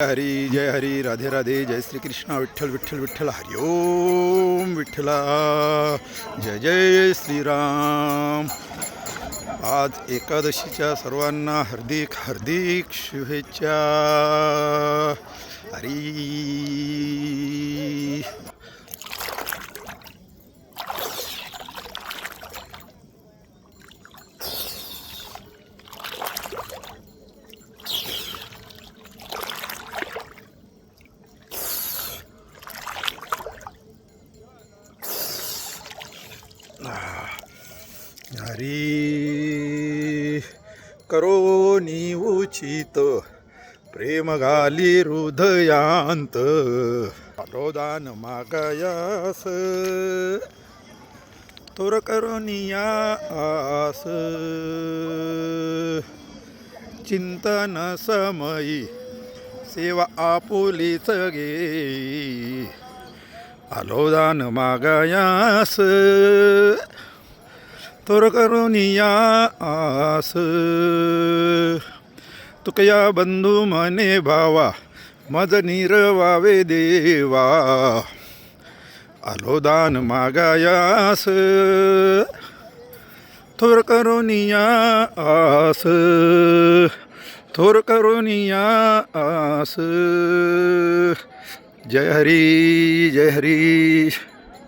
हरी जय हरी राधे राधे जय श्री कृष्ण विठ्ठल विठ्ठल विठ्ठल हरि ओम विठ्ठला जय जय श्रीराम। आज एकादशीच्या सर्वांना हार्दिक हार्दिक शुभेच्छा। हरी हरी करोनी उचित प्रेम घाली हृदयांत अरोदान मागायास तोर करोनिया आस चिंतन समयी सेवा आपुलीच गे अलोदान मागायास तोर करुनिया आस तुकया बंधू मने भावा मज निरवावे देवा अलोदान मागायास तोर करुनिया आस तोर करुनिया आस। जय हरी जय हरी।